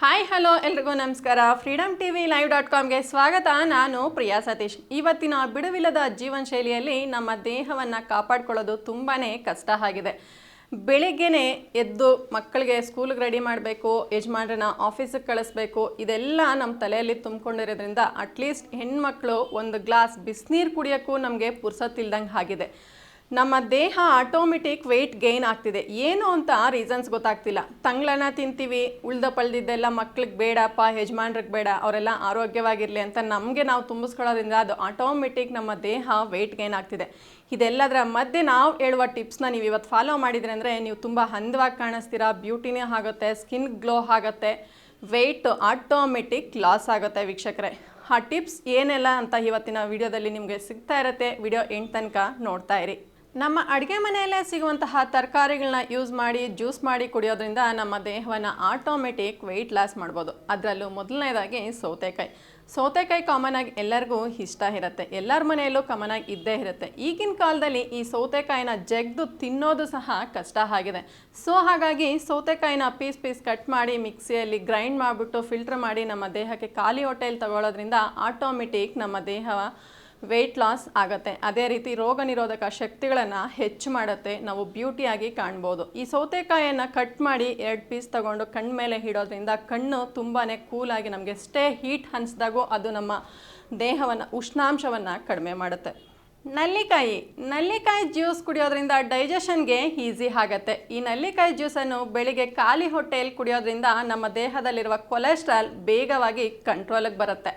Hi hello ಎಲ್ರಿಗೂ ನಮಸ್ಕಾರ. Freedom TV live.comಗೆ ಸ್ವಾಗತ. ನಾನು ಪ್ರಿಯಾ ಸತೀಶ್. ಇವತ್ತಿನ ಬಿಡುವಿಲ್ಲದ ಜೀವನ ಶೈಲಿಯಲ್ಲಿ ನಮ್ಮ ದೇಹವನ್ನು ಕಾಪಾಡಿಕೊಳ್ಳೋದು ತುಂಬಾ ಕಷ್ಟ ಆಗಿದೆ. ಬೆಳಿಗ್ಗೆನೇ ಎದ್ದು ಮಕ್ಕಳಿಗೆ ಸ್ಕೂಲ್ಗೆ ರೆಡಿ ಮಾಡಬೇಕು, ಯಜಮಾನ್ರನ್ನ ಆಫೀಸಿಗೆ ಕಳಿಸ್ಬೇಕು, ಇದೆಲ್ಲ ನಮ್ಮ ತಲೆಯಲ್ಲಿ ತುಂಬಿಕೊಂಡಿರೋದ್ರಿಂದ ಅಟ್ಲೀಸ್ಟ್ ಹೆಣ್ಮಕ್ಳು ಒಂದು ಗ್ಲಾಸ್ ಬಿಸಿನೀರು ಕುಡಿಯೋಕ್ಕೂ ನಮಗೆ ಪುರ್ಸೊತ್ತಿಲ್ದಂಗೆ ಆಗಿದೆ. ನಮ್ಮ ದೇಹ ಆಟೋಮೆಟಿಕ್ ವೆಯ್ಟ್ ಗೇನ್ ಆಗ್ತಿದೆ. ಏನು ಅಂತ ರೀಸನ್ಸ್ ಗೊತ್ತಾಗ್ತಿಲ್ಲ. ತಂಗ್ಳನ್ನ ತಿಂತೀವಿ, ಉಳ್ದ ಪಳ್ದಿದ್ದೆಲ್ಲ ಮಕ್ಳಿಗೆ ಬೇಡಪ್ಪ, ಯಜಮಾನ್ರಿಗೆ ಬೇಡ, ಅವರೆಲ್ಲ ಆರೋಗ್ಯವಾಗಿರಲಿ ಅಂತ ನಮಗೆ ನಾವು ತುಂಬಿಸ್ಕೊಳ್ಳೋದ್ರಿಂದ ಅದು ಆಟೋಮೆಟಿಕ್ ನಮ್ಮ ದೇಹ ವೆಯ್ಟ್ ಗೇನ್ ಆಗ್ತಿದೆ. ಇದೆಲ್ಲದರ ಮಧ್ಯೆ ನಾವು ಹೇಳುವ ಟಿಪ್ಸ್ನ ನೀವು ಇವತ್ತು ಫಾಲೋ ಮಾಡಿದ್ರಿ ಅಂದರೆ ನೀವು ತುಂಬ ಹಂದವಾಗಿ ಕಾಣಿಸ್ತೀರಾ, ಬ್ಯೂಟಿನೇ ಆಗುತ್ತೆ, ಸ್ಕಿನ್ ಗ್ಲೋ ಆಗುತ್ತೆ, ವೆಯ್ಟ್ ಆಟೋಮೆಟಿಕ್ ಲಾಸ್ ಆಗುತ್ತೆ. ವೀಕ್ಷಕರೇ, ಆ ಟಿಪ್ಸ್ ಏನೆಲ್ಲ ಅಂತ ಇವತ್ತಿನ ವಿಡಿಯೋದಲ್ಲಿ ನಿಮಗೆ ಸಿಗ್ತಾ ಇರುತ್ತೆ. ವಿಡಿಯೋ ಎಂಡ್ ತನಕ ನೋಡ್ತಾ ಇರಿ. ನಮ್ಮ ಅಡುಗೆ ಮನೆಯಲ್ಲೇ ಸಿಗುವಂತಹ ತರಕಾರಿಗಳನ್ನ ಯೂಸ್ ಮಾಡಿ ಜ್ಯೂಸ್ ಮಾಡಿ ಕುಡಿಯೋದ್ರಿಂದ ನಮ್ಮ ದೇಹವನ್ನು ಆಟೋಮೆಟಿಕ್ ವೆಯ್ಟ್ ಲಾಸ್ ಮಾಡ್ಬೋದು. ಅದರಲ್ಲೂ ಮೊದಲನೇದಾಗಿ ಸೌತೆಕಾಯಿ ಕಾಮನ್ ಆಗಿ ಎಲ್ಲರಿಗೂ ಇಷ್ಟ ಇರುತ್ತೆ, ಎಲ್ಲರ ಮನೆಯಲ್ಲೂ ಕಾಮನ್ ಆಗಿ ಇದ್ದೇ ಇರುತ್ತೆ. ಈಗಿನ ಕಾಲದಲ್ಲಿ ಈ ಸೌತೆಕಾಯಿನ ಜಗ್ದು ತಿನ್ನೋದು ಸಹ ಕಷ್ಟ ಆಗಿದೆ. ಸೊ ಹಾಗಾಗಿ ಸೌತೆಕಾಯಿನ ಪೀಸ್ ಕಟ್ ಮಾಡಿ ಮಿಕ್ಸಿಯಲ್ಲಿ ಗ್ರೈಂಡ್ ಮಾಡಿಬಿಟ್ಟು ಫಿಲ್ಟರ್ ಮಾಡಿ ನಮ್ಮ ದೇಹಕ್ಕೆ ಖಾಲಿ ಹೊಟ್ಟೆಯಲ್ಲಿ ತಗೊಳ್ಳೋದ್ರಿಂದ ಆಟೋಮೆಟಿಕ್ ನಮ್ಮ ದೇಹ ವೆಯ್ಟ್ ಲಾಸ್ ಆಗುತ್ತೆ. ಅದೇ ರೀತಿ ರೋಗ ನಿರೋಧಕ ಶಕ್ತಿಗಳನ್ನು ಹೆಚ್ಚು ಮಾಡುತ್ತೆ, ನಾವು ಬ್ಯೂಟಿಯಾಗಿ ಕಾಣ್ಬೋದು. ಈ ಸೌತೆಕಾಯಿಯನ್ನು ಕಟ್ ಮಾಡಿ 2 ಪೀಸ್ ತಗೊಂಡು ಕಣ್ಣು ಮೇಲೆ ಇಡೋದ್ರಿಂದ ಕಣ್ಣು ತುಂಬಾ ಕೂಲಾಗಿ ನಮಗೆ ಸ್ಟೇ ಹೀಟ್ ಅನಿಸಿದಾಗೂ ಅದು ನಮ್ಮ ದೇಹವನ್ನು ಉಷ್ಣಾಂಶವನ್ನು ಕಡಿಮೆ ಮಾಡುತ್ತೆ. ನಲ್ಲಿಕಾಯಿ ಜ್ಯೂಸ್ ಕುಡಿಯೋದ್ರಿಂದ ಡೈಜೆಷನ್ಗೆ ಈಸಿ ಆಗುತ್ತೆ. ಈ ನಲ್ಲಿಕಾಯಿ ಜ್ಯೂಸನ್ನು ಬೆಳಿಗ್ಗೆ ಖಾಲಿ ಹೊಟ್ಟೆಯಲ್ಲಿ ಕುಡಿಯೋದ್ರಿಂದ ನಮ್ಮ ದೇಹದಲ್ಲಿರುವ ಕೊಲೆಸ್ಟ್ರಾಲ್ ಬೇಗವಾಗಿ ಕಂಟ್ರೋಲಿಗೆ ಬರುತ್ತೆ.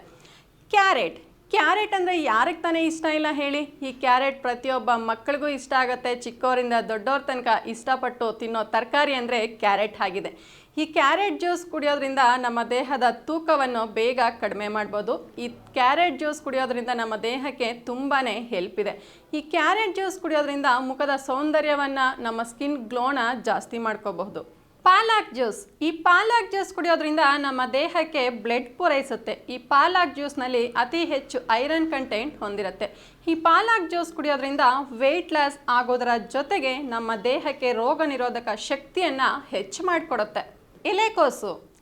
ಕ್ಯಾರೆಟ್ ಅಂದರೆ ಯಾರಿಗೆ ತಾನೇ ಇಷ್ಟ ಇಲ್ಲ ಹೇಳಿ. ಈ ಕ್ಯಾರೆಟ್ ಪ್ರತಿಯೊಬ್ಬ ಮಕ್ಕಳಿಗೂ ಇಷ್ಟ ಆಗುತ್ತೆ. ಚಿಕ್ಕವರಿಂದ ದೊಡ್ಡವ್ರ ತನಕ ಇಷ್ಟಪಟ್ಟು ತಿನ್ನೋ ತರಕಾರಿ ಅಂದರೆ ಕ್ಯಾರೆಟ್ ಆಗಿದೆ. ಈ ಕ್ಯಾರೆಟ್ ಜ್ಯೂಸ್ ಕುಡಿಯೋದ್ರಿಂದ ನಮ್ಮ ದೇಹದ ತೂಕವನ್ನು ಬೇಗ ಕಡಿಮೆ ಮಾಡ್ಬೋದು. ಈ ಕ್ಯಾರೆಟ್ ಜ್ಯೂಸ್ ಕುಡಿಯೋದ್ರಿಂದ ನಮ್ಮ ದೇಹಕ್ಕೆ ತುಂಬಾ ಹೆಲ್ಪ್ ಇದೆ. ಈ ಕ್ಯಾರೆಟ್ ಜ್ಯೂಸ್ ಕುಡಿಯೋದ್ರಿಂದ ಮುಖದ ಸೌಂದರ್ಯವನ್ನು, ನಮ್ಮ ಸ್ಕಿನ್ ಗ್ಲೋನ ಜಾಸ್ತಿ ಮಾಡ್ಕೋಬಹುದು. ಈ ಪಾಲಕ್ ಜ್ಯೂಸ್ ಕುಡಿಯೋದ್ರಿಂದ ನಮ್ಮ ದೇಹಕ್ಕೆ ಬ್ಲಡ್ ಪೂರೈಸುತ್ತೆ. ಈ ಪಾಲಕ್ ಜ್ಯೂಸ್ನಲ್ಲಿ ಅತಿ ಹೆಚ್ಚು ಐರನ್ ಕಂಟೆಂಟ್ ಹೊಂದಿರುತ್ತೆ. ಈ ಪಾಲಕ್ ಜ್ಯೂಸ್ ಕುಡಿಯೋದ್ರಿಂದ ವೆಯ್ಟ್ ಲಾಸ್ ಆಗೋದರ ಜೊತೆಗೆ ನಮ್ಮ ದೇಹಕ್ಕೆ ರೋಗ ನಿರೋಧಕ ಶಕ್ತಿಯನ್ನು ಹೆಚ್ಚು ಮಾಡಿಕೊಡುತ್ತೆ.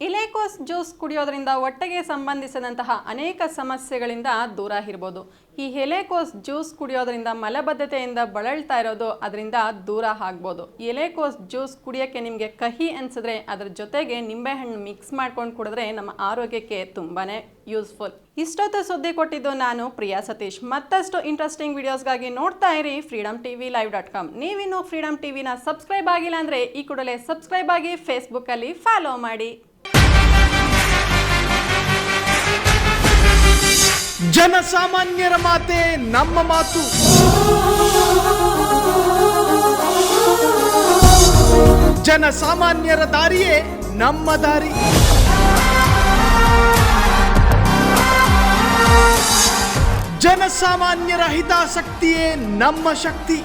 ಎಲೆಕೋಸ್ ಜ್ಯೂಸ್ ಕುಡಿಯೋದ್ರಿಂದ ಹೊಟ್ಟೆಗೆ ಸಂಬಂಧಿಸಿದಂತಹ ಅನೇಕ ಸಮಸ್ಯೆಗಳಿಂದ ದೂರ ಇರ್ಬೋದು. ಈ ಎಲೆಕೋಸ್ ಜ್ಯೂಸ್ ಕುಡಿಯೋದ್ರಿಂದ ಮಲಬದ್ಧತೆಯಿಂದ ಬಳಲ್ತಾ ಇರೋದು ಅದರಿಂದ ದೂರ ಆಗ್ಬೋದು. ಎಲೆಕೋಸ್ ಜ್ಯೂಸ್ ಕುಡಿಯೋಕ್ಕೆ ನಿಮಗೆ ಕಹಿ ಅನಿಸಿದ್ರೆ ಅದರ ಜೊತೆಗೆ ನಿಂಬೆಹಣ್ಣು ಮಿಕ್ಸ್ ಮಾಡ್ಕೊಂಡು ಕುಡಿದ್ರೆ ನಮ್ಮ ಆರೋಗ್ಯಕ್ಕೆ ತುಂಬಾ ಯೂಸ್ಫುಲ್. ಇಷ್ಟೊತ್ತು ಸುದ್ದಿ ಕೊಟ್ಟಿದ್ದು ನಾನು ಪ್ರಿಯಾ ಸತೀಶ್. ಮತ್ತಷ್ಟು ಇಂಟ್ರೆಸ್ಟಿಂಗ್ ವಿಡಿಯೋಸ್ಗಾಗಿ ನೋಡ್ತಾ ಇರಿ ಫ್ರೀಡಮ್ ಟಿವಿ live.com. ನೀವಿನ್ನೂ ಫ್ರೀಡಮ್ ಟಿವಿನ ಸಬ್ಸ್ಕ್ರೈಬ್ ಆಗಿಲ್ಲ ಅಂದರೆ ಈ ಕೂಡಲೇ ಸಬ್ಸ್ಕ್ರೈಬ್ ಆಗಿ ಫೇಸ್ಬುಕ್ಕಲ್ಲಿ ಫಾಲೋ ಮಾಡಿ. ಜನಸಾಮಾನ್ಯರ ಮಾತೆ ನಮ್ಮ ಮಾತು. ಜನಸಾಮಾನ್ಯರ ದಾರಿಯೇ ನಮ್ಮ ದಾರಿ. ಜನಸಾಮಾನ್ಯರ ಹಿತಾಸಕ್ತಿಯೇ ನಮ್ಮ ಶಕ್ತಿ.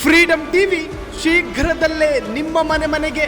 ಫ್ರೀಡಮ್ ಟಿವಿ ಶೀಘ್ರದಲ್ಲೇ ನಿಮ್ಮ ಮನೆಗೆ.